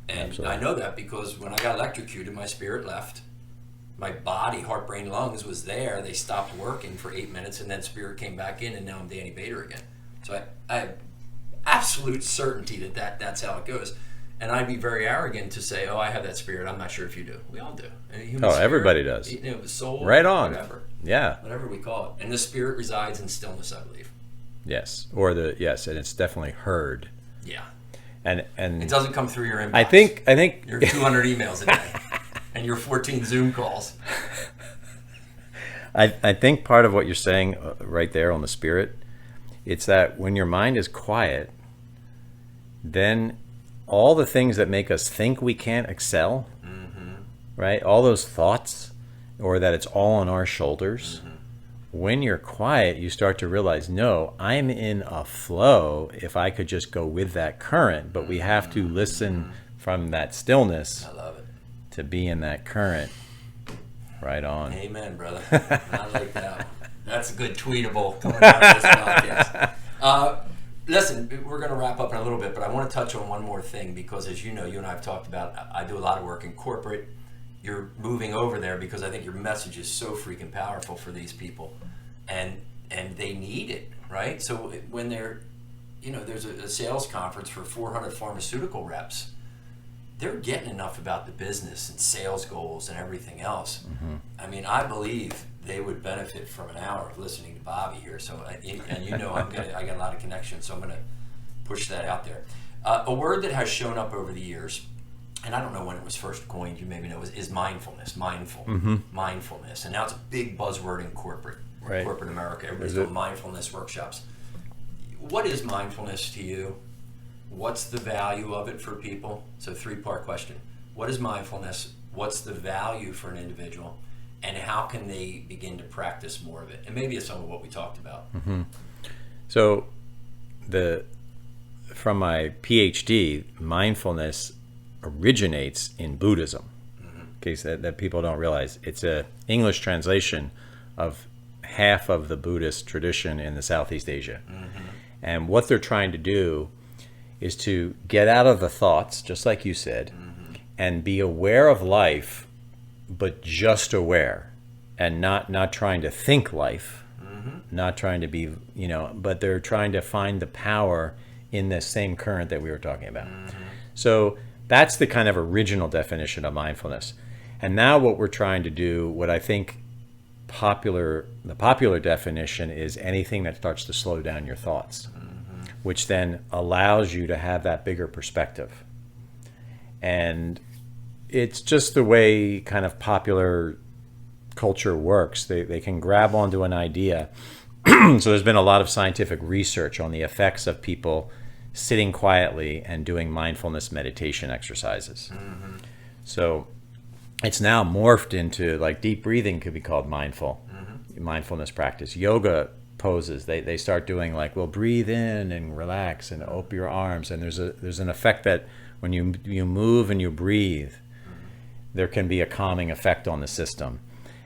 A: And
B: Absolutely.
A: I know that because when I got electrocuted, my spirit left. My body, heart, brain, lungs was there. They stopped working for 8 minutes, and then spirit came back in, and now I'm Danny Bader again. So I have absolute certainty that's how it goes. And I'd be very arrogant to say, oh, I have that spirit. I'm not sure if you do. We all do.
B: Everybody does.
A: The soul,
B: right on.
A: whatever.
B: Yeah.
A: Whatever we call it. And the spirit resides in stillness, I believe.
B: Yes. And it's definitely heard.
A: Yeah.
B: And
A: it doesn't come through your inbox.
B: I think
A: your 200 emails a day and your 14 Zoom calls.
B: I think part of what you're saying right there on the spirit, it's that when your mind is quiet, then all the things that make us think we can't excel, right? All those thoughts, or that it's all on our shoulders. When you're quiet, you start to realize, no, I'm in a flow if I could just go with that current, but we have to listen from that stillness.
A: I love it.
B: To be in that current. Right on.
A: Amen, brother. I like that one. that's a good tweetable coming out of this podcast. Listen, we're going to wrap up in a little bit, but I want to touch on one more thing because, as you know, you and I have talked about, I do a lot of work in corporate. You're moving over there because I think your message is so freaking powerful for these people, and they need it, right? So when they're, there's a sales conference for 400 pharmaceutical reps, they're getting enough about the business and sales goals and everything else. Mm-hmm. I mean, I believe they would benefit from an hour of listening to Bobby here. So, I got a lot of connections, so I'm gonna push that out there. A word that has shown up over the years, and I don't know when it was first coined, you maybe know, is mindfulness, mindfulness. And now it's a big buzzword in corporate America. Everybody's doing mindfulness workshops. What is mindfulness to you? What's the value of it for people? So 3-part question. What is mindfulness? What's the value for an individual? And how can they begin to practice more of it? And maybe it's some of what we talked about.
B: Mm-hmm. So from my Ph.D., mindfulness originates in Buddhism. Mm-hmm. In case that people don't realize. It's an English translation of half of the Buddhist tradition in the Southeast Asia. Mm-hmm. And what they're trying to do is to get out of the thoughts, just like you said, mm-hmm. and be aware of life, but just aware, and not trying to think life, mm-hmm. not trying to be, but they're trying to find the power in the same current that we were talking about. Mm-hmm. So that's the kind of original definition of mindfulness. And now what we're trying to do, what I think the popular definition is anything that starts to slow down your thoughts, mm-hmm. which then allows you to have that bigger perspective. And it's just the way kind of popular culture works. They can grab onto an idea. So there's been a lot of scientific research on the effects of people sitting quietly and doing mindfulness meditation exercises. Mm-hmm. So it's now morphed into, like, deep breathing could be called mindfulness practice. Yoga poses, they start doing, like, well, breathe in and relax and open your arms. And there's an effect that when you move and you breathe, there can be a calming effect on the system.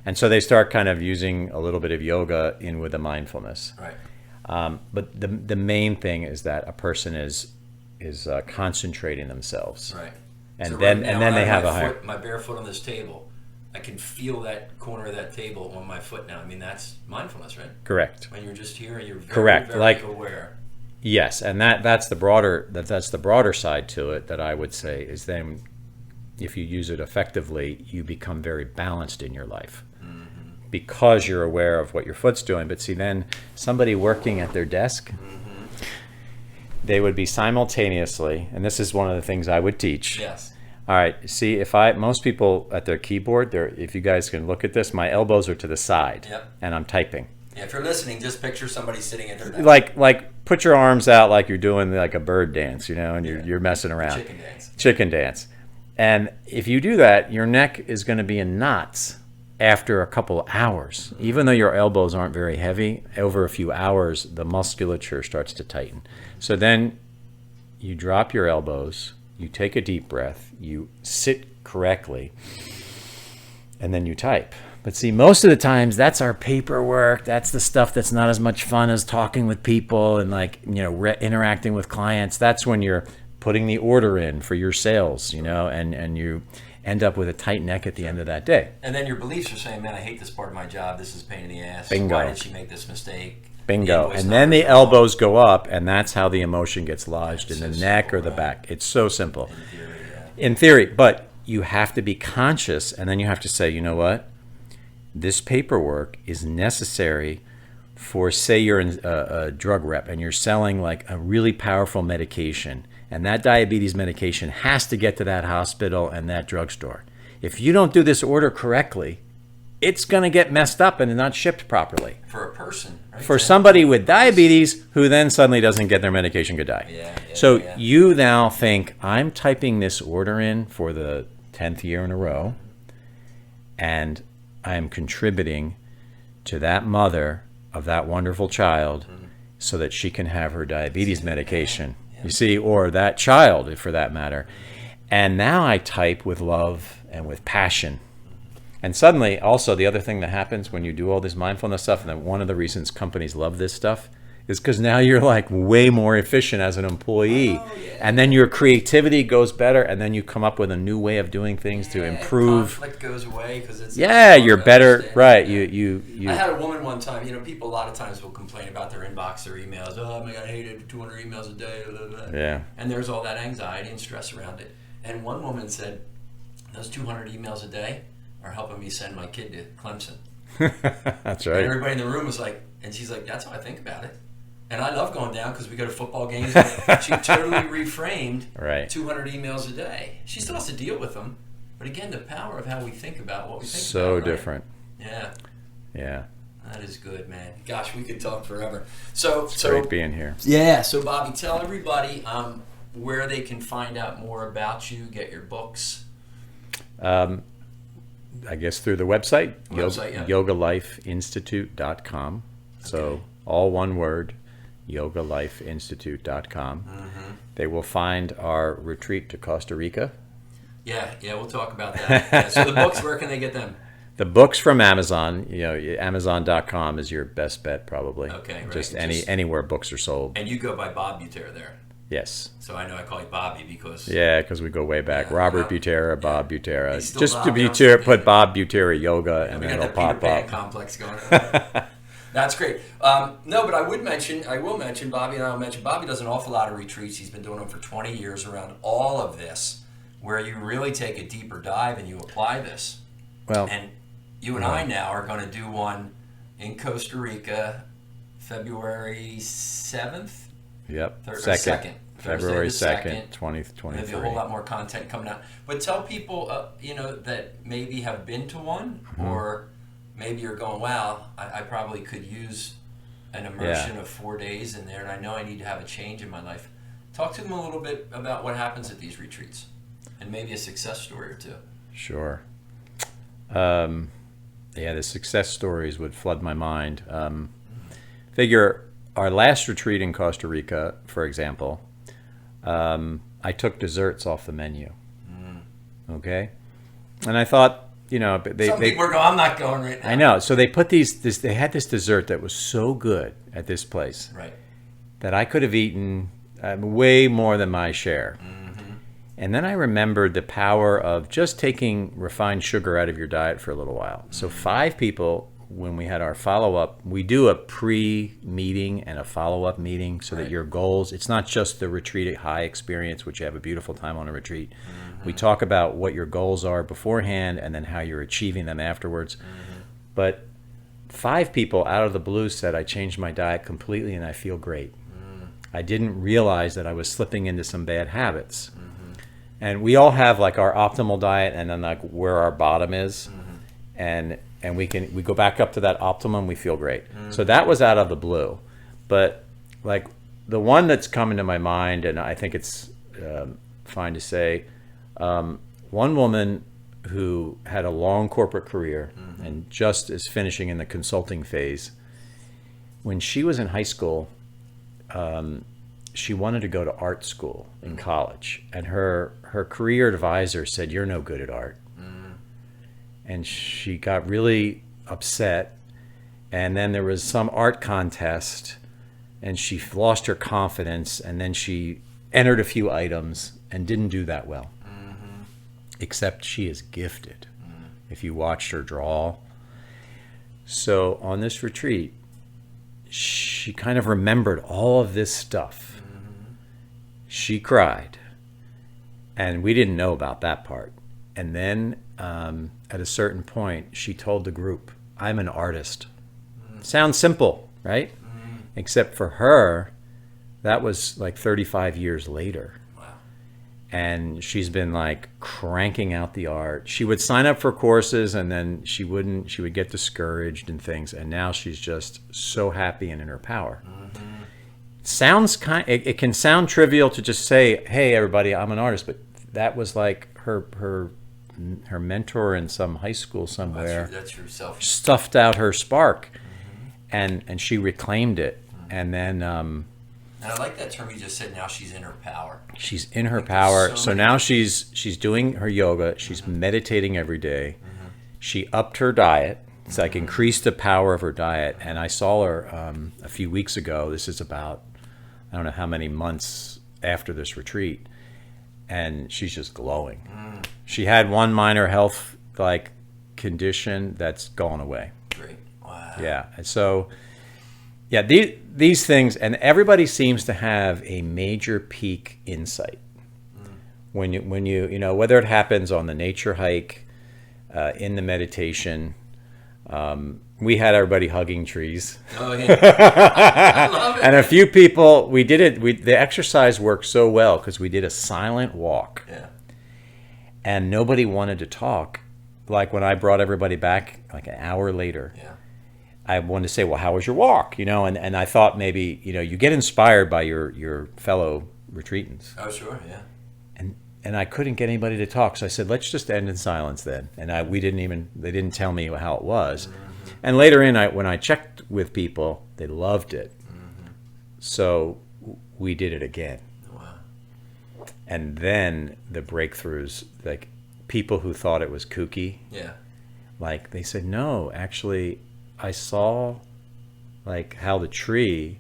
B: And so they start kind of using a little bit of yoga in with the mindfulness. Right. But the main thing is that a person is concentrating themselves. Right. And so then they have
A: my bare foot on this table. I can feel that corner of that table on my foot now. I mean, that's mindfulness, right?
B: Correct.
A: When you're just here and you're very aware.
B: Yes, and that's the broader side to it that I would say is then, if you use it effectively, you become very balanced in your life, mm-hmm. because you're aware of what your foot's doing. But see, then somebody working at their desk, mm-hmm. they would be simultaneously, and this is one of the things I would teach.
A: Yes.
B: All right. See, most people at their keyboard, if you guys can look at this, my elbows are to the side, yep. and I'm typing.
A: Yeah, if you're listening, just picture somebody sitting at their desk.
B: Like put your arms out like you're doing like a bird dance, and you're messing around. Chicken dance. And if you do that, your neck is going to be in knots after a couple of hours. Even though your elbows aren't very heavy, over a few hours, the musculature starts to tighten. So then you drop your elbows, you take a deep breath, you sit correctly, and then you type. But see, most of the times that's our paperwork. That's the stuff that's not as much fun as talking with people and interacting with clients. That's when you're putting the order in for your sales, and you end up with a tight neck at the end of that day.
A: And then your beliefs are saying, man, I hate this part of my job. This is a pain in the ass.
B: Bingo.
A: Why did she make this mistake?
B: Bingo. And then the elbows go up, and that's how the emotion gets lodged in the neck or the back. It's so simple.
A: In theory,
B: In theory, but you have to be conscious, and then you have to say, you know what? This paperwork is necessary for, say you're a drug rep and you're selling like a really powerful medication, and that diabetes medication has to get to that hospital and that drugstore. If you don't do this order correctly, it's going to get messed up and not shipped properly.
A: For a person, right?
B: For somebody with diabetes who then suddenly doesn't get their medication, could die. You now think, I'm typing this order in for the 10th year in a row, and I'm contributing to that mother of that wonderful child, mm-hmm. so that she can have her diabetes medication. You see, or that child, for that matter. And now I type with love and with passion. And suddenly, also, the other thing that happens when you do all this mindfulness stuff, and then one of the reasons companies love this stuff, is because now you're like way more efficient as an employee.
A: Oh, yeah.
B: And then your creativity goes better, and then you come up with a new way of doing things to improve.
A: Conflict goes away because it's
B: You're better, right? You.
A: I had a woman one time. People a lot of times will complain about their inbox or emails. Oh my God, I hated 200 emails a day. Blah, blah, blah.
B: Yeah.
A: And there's all that anxiety and stress around it. And one woman said, "Those 200 emails a day are helping me send my kid to Clemson."
B: That's right.
A: And everybody in the room was like, and she's like, "That's how I think about it." And I love going down because we go to football games. She totally reframed 200 emails a day. She still has to deal with them. But again, the power of how we think about what we think about.
B: So different.
A: Yeah.
B: Yeah.
A: That is good, man. Gosh, we could talk forever. So
B: great being here.
A: Yeah. So, Bobby, tell everybody where they can find out more about you, get your books.
B: I guess through the website, YogaLifeInstitute.com. So all one word, YogaLifeInstitute.com.
A: Mm-hmm.
B: They will find our retreat to Costa Rica.
A: Yeah, we'll talk about that. Yeah, so the books, where can they get them?
B: The books from Amazon. Amazon.com is your best bet, probably.
A: Okay, right.
B: Just anywhere books are sold.
A: And you go by Bob Butera there.
B: Yes.
A: So I know I call you Bobby because...
B: Yeah, because we go way back. Robert Butera, Bob Butera.
A: Just
B: Bob, to Butera, put Bob Butera Yoga, and then it'll pop
A: Peter Pan
B: up.
A: complex going on. That's great. No, but I will mention, Bobby, and I'll mention, Bobby does an awful lot of retreats. He's been doing them for 20 years around all of this, where you really take a deeper dive and you apply this.
B: Well,
A: and you and I now are going to do one in Costa Rica, February 7th?
B: Yep.
A: Second.
B: February 2nd, 2023.
A: There'll be a whole lot more content coming out. But tell people, that maybe have been to one, or maybe you're going, wow, I probably could use an immersion of 4 days in there, and I know I need to have a change in my life. Talk to them a little bit about what happens at these retreats, and maybe a success story or two.
B: Sure. The success stories would flood my mind. Figure our last retreat in Costa Rica, for example, I took desserts off the menu. Okay? And I thought, some people were going, I'm not going right now.
A: I
B: know. So they put they had this dessert that was so good at this place.
A: Right.
B: That I could have eaten way more than my share. Mm-hmm. And then I remembered the power of just taking refined sugar out of your diet for a little while. Mm-hmm. So 5 people, when we had our follow-up, we do a pre-meeting and a follow-up meeting so that your goals, it's not just the retreat high experience, which you have a beautiful time on a retreat. Mm-hmm. We talk about what your goals are beforehand and then how you're achieving them afterwards. Mm-hmm. But 5 people out of the blue said, I changed my diet completely and I feel great. I didn't realize that I was slipping into some bad habits. Mm-hmm. And we all have like our optimal diet and then like where our bottom is. Mm-hmm. And we go back up to that optimum, we feel great. Mm-hmm. So that was out of the blue. But like the one that's coming to my mind, and I think it's fine to say, one woman who had a long corporate career and just is finishing in the consulting phase, when she was in high school, she wanted to go to art school in college, and her career advisor said, you're no good at art. And she got really upset, and then there was some art contest and she lost her confidence, and then she entered a few items and didn't do that well. Except she is gifted if you watched her draw. So on this retreat, she kind of remembered all of this stuff. She cried, and we didn't know about that part. And then at a certain point, she told the group, I'm an artist. Sounds simple, right? Except for her, that was like 35 years later. And she's been like cranking out the art. She would sign up for courses and then she would get discouraged and things. And now she's just so happy and in her power. It can sound trivial to just say, hey, everybody, I'm an artist. But that was like her mentor in some high school somewhere.
A: That's yourself.
B: Stuffed out her spark. And she reclaimed it. And then...
A: and I like that term you just said, now she's in her power.
B: She's in her power. So now she's doing her yoga. She's meditating every day. she upped her diet. It's like increased the power of her diet. And I saw her a few weeks ago. This is about, I don't know how many months after this retreat. And she's just glowing. She had one minor health like condition that's gone away.
A: Great. Wow.
B: Yeah. And so, yeah, these things, and everybody seems to have a major peak insight. When you know, whether it happens on the nature hike, in the meditation, we had everybody hugging trees.
A: Oh yeah, I love it.
B: And a few people, we did it. The exercise worked so well because we did a silent walk.
A: Yeah.
B: And nobody wanted to talk. Like when I brought everybody back, like an hour later,
A: Yeah.
B: I wanted to say, "Well, how was your walk?" You know, and I thought maybe, you know, you get inspired by your fellow retreatants.
A: Oh sure, yeah.
B: And I couldn't get anybody to talk, so I said, "Let's just end in silence then." And they didn't tell me how it was. And later when I checked with people, they loved it. So we did it again.
A: Wow.
B: And then the breakthroughs, like people who thought it was kooky,
A: Yeah.
B: like they said, "No, actually, I saw like how the tree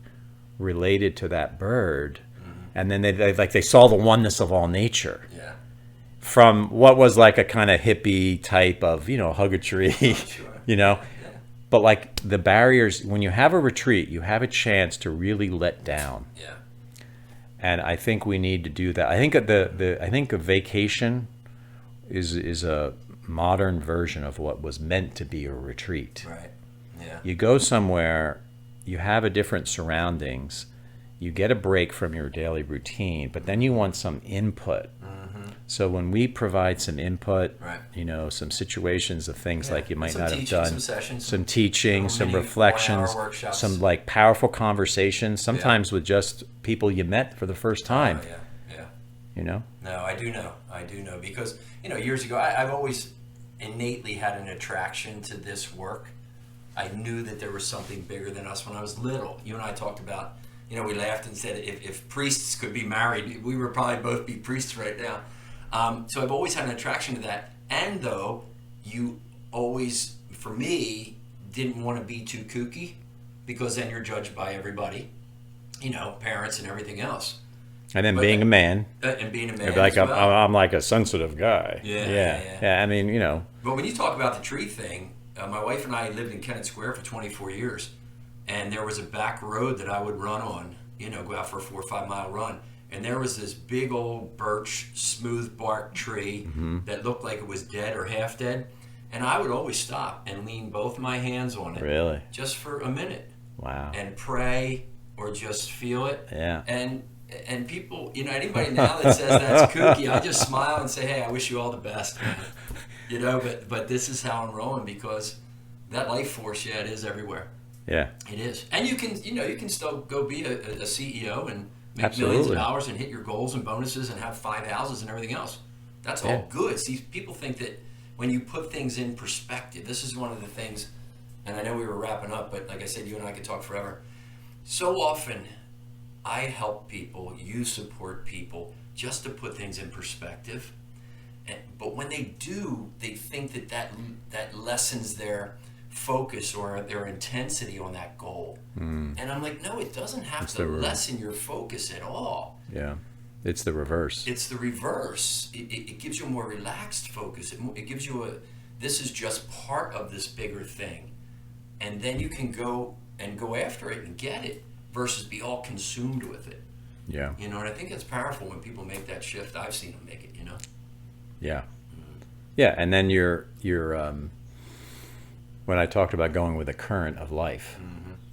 B: related to that bird." And then they saw the oneness of all nature.
A: Yeah.
B: From what was like a kind of hippie type of, you know, hug a tree,
A: Sure.
B: you know.
A: Yeah.
B: But like the barriers, when you have a retreat, you have a chance to really let down.
A: Yeah.
B: And I think we need to do that. I think I think a vacation is a modern version of what was meant to be a retreat.
A: Right. Yeah.
B: You go somewhere, you have a different surroundings, you get a break from your daily routine, but then you want some input. So when we provide some input,
A: Right.
B: you know, some situations of things
A: Yeah.
B: like you might
A: Some
B: not have
A: teaching,
B: done,
A: some sessions,
B: some teaching,
A: some
B: some
A: mini
B: reflections,
A: 1-hour workshops.
B: some like powerful conversations, sometimes with just people you met for the first time,
A: Oh, yeah. Yeah.
B: you know?
A: No, I do know because, you know, years ago I've always innately had an attraction to this work. I knew that there was something bigger than us when I was little. You and I talked about, you know, we laughed and said if priests could be married, we would probably both be priests right now. So I've always had an attraction to that. And though you always, for me, didn't want to be too kooky because then you're judged by everybody, you know, parents and everything else.
B: And then
A: But
B: being a man,
A: and being a man
B: like
A: as well.
B: I'm like a sensitive guy.
A: Yeah.
B: I mean, you know,
A: But when you talk about the tree thing, my wife and I lived in Kennett Square for 24 years, and there was a back road that I would run on, you know, go out for a 4 or 5 mile run, and there was this big old birch, smooth bark tree that looked like it was dead or half dead, and I would always stop and lean both my hands on it,
B: really,
A: just for a minute,
B: wow,
A: and pray or just feel it,
B: yeah.
A: And people, you know, anybody now that says that's kooky, I just smile and say, hey, I wish you all the best, man. You know, but this is how I'm rolling because that life force, yeah, it is everywhere.
B: Yeah.
A: It is. And you can still go be a CEO and make
B: Absolutely.
A: millions of dollars and hit your goals and bonuses and have 5 houses and everything else. That's all good. See, people think that when you put things in perspective, this is one of the things, and I know we were wrapping up, but like I said, you and I could talk forever. So often, I help people, you support people, just to put things in perspective. But when they do, they think that lessens their focus or their intensity on that goal. And I'm like, no, it doesn't have to lessen your focus at all.
B: Yeah. It's the reverse.
A: It's the reverse. It gives you a more relaxed focus. It gives you this is just part of this bigger thing. And then you can go after it and get it versus be all consumed with it.
B: Yeah.
A: You know, and I think it's powerful when people make that shift. I've seen them make it, you know.
B: Yeah. Yeah, and then you're when I talked about going with the current of life,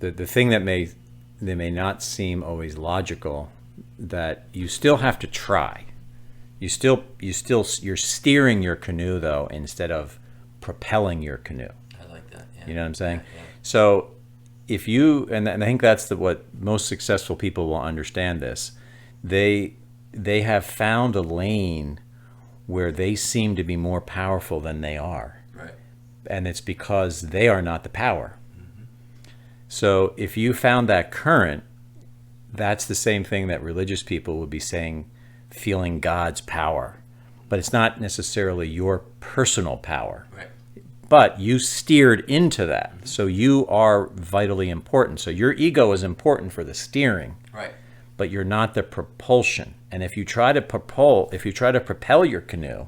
B: the thing that may not seem always logical, that you still have to try. You're steering your canoe though instead of propelling your canoe.
A: I like that. Yeah.
B: You know what I'm saying?
A: Yeah.
B: So if you, and I think that's what most successful people will understand this, they have found a lane where they seem to be more powerful than they are.
A: Right.
B: And it's because they are not the power. So if you found that current, that's the same thing that religious people would be saying, feeling God's power. But it's not necessarily your personal power.
A: Right.
B: But you steered into that. So you are vitally important. So your ego is important for the steering.
A: Right.
B: But you're not the propulsion. And if you try to propel your canoe,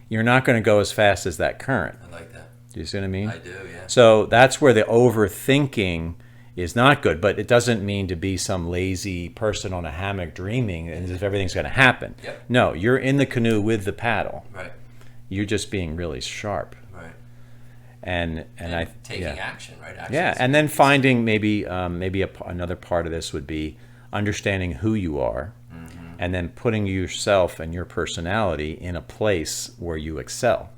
B: you're not going to go as fast as that current.
A: I like that.
B: Do you see what I mean?
A: I do, yeah.
B: So that's where the overthinking is not good, but it doesn't mean to be some lazy person on a hammock dreaming as if everything's going to happen.
A: Yep.
B: No, you're in the canoe with the paddle.
A: Right.
B: You're just being really sharp.
A: Right.
B: And
A: taking action, right? Action
B: and then finding maybe another part of this would be understanding who you are, and then putting yourself and your personality in a place where you excel.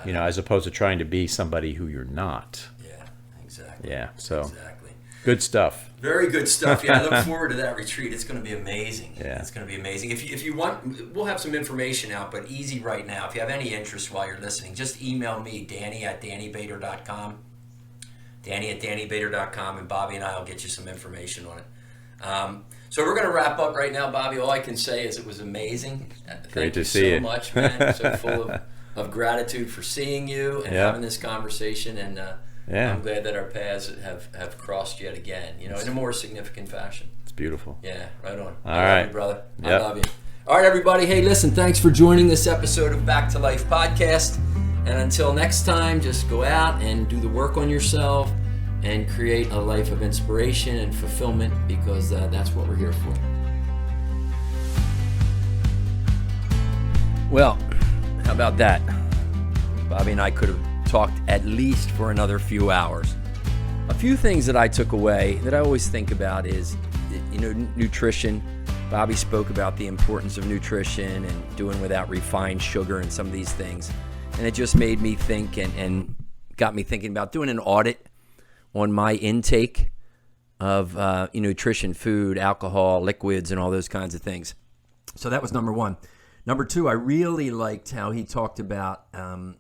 B: Yeah, as opposed to trying to be somebody who you're not.
A: Yeah, exactly.
B: Yeah, so
A: exactly.
B: Good stuff.
A: Very good stuff. Yeah, I look forward to that retreat. It's going to be amazing.
B: Yeah.
A: It's going to be amazing. If you want, we'll have some information out, but easy right now. If you have any interest while you're listening, just email me, Danny@DannyBader.com. Danny@DannyBader.com, and Bobby and I will get you some information on it. So we're going to wrap up right now, Bobby. All I can say is it was amazing.
B: Great to
A: Thank
B: see you
A: so much, man. So full of gratitude for seeing you and having this conversation, and I'm glad that our paths have crossed yet again, in a more significant fashion.
B: It's beautiful.
A: Yeah, right on.
B: All right,
A: love you, brother. I love you. All right, everybody. Hey, listen, thanks for joining this episode of Back to Life Podcast. And until next time, just go out and do the work on yourself and create a life of inspiration and fulfillment, because that's what we're here for. Well, how about that? Bobby and I could have talked at least for another few hours. A few things that I took away that I always think about is, nutrition. Bobby spoke about the importance of nutrition and doing without refined sugar and some of these things. And it just made me think and got me thinking about doing an audit on my intake of nutrition, food, alcohol, liquids, and all those kinds of things. So that was number one. Number two, I really liked how he talked about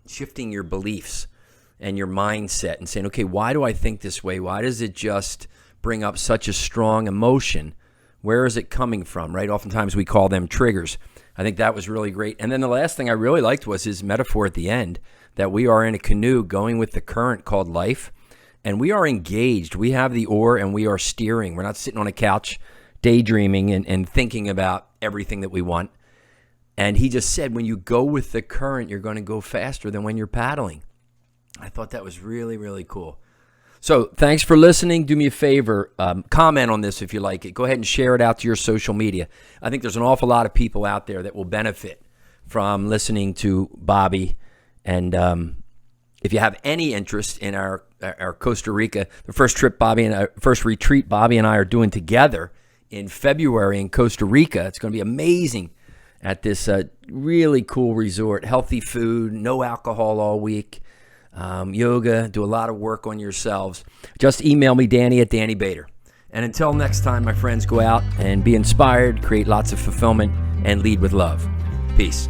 A: shifting your beliefs and your mindset and saying, okay, why do I think this way? Why does it just bring up such a strong emotion? Where is it coming from, right? Oftentimes we call them triggers. I think that was really great. And then the last thing I really liked was his metaphor at the end, that we are in a canoe going with the current called life, and we are engaged. We have the oar and we are steering. We're not sitting on a couch daydreaming and thinking about everything that we want. And he just said, when you go with the current, you're going to go faster than when you're paddling. I thought that was really, really cool. So thanks for listening. Do me a favor, comment on this if you like it. Go ahead and share it out to your social media. I think there's an awful lot of people out there that will benefit from listening to Bobby. And if you have any interest in our Costa Rica, the first retreat Bobby and I are doing together in February in Costa Rica, it's going to be amazing at this really cool resort. Healthy food, no alcohol all week. Yoga, do a lot of work on yourselves. Just email me, Danny@DannyBader. And until next time, my friends, go out and be inspired, create lots of fulfillment, and lead with love. Peace.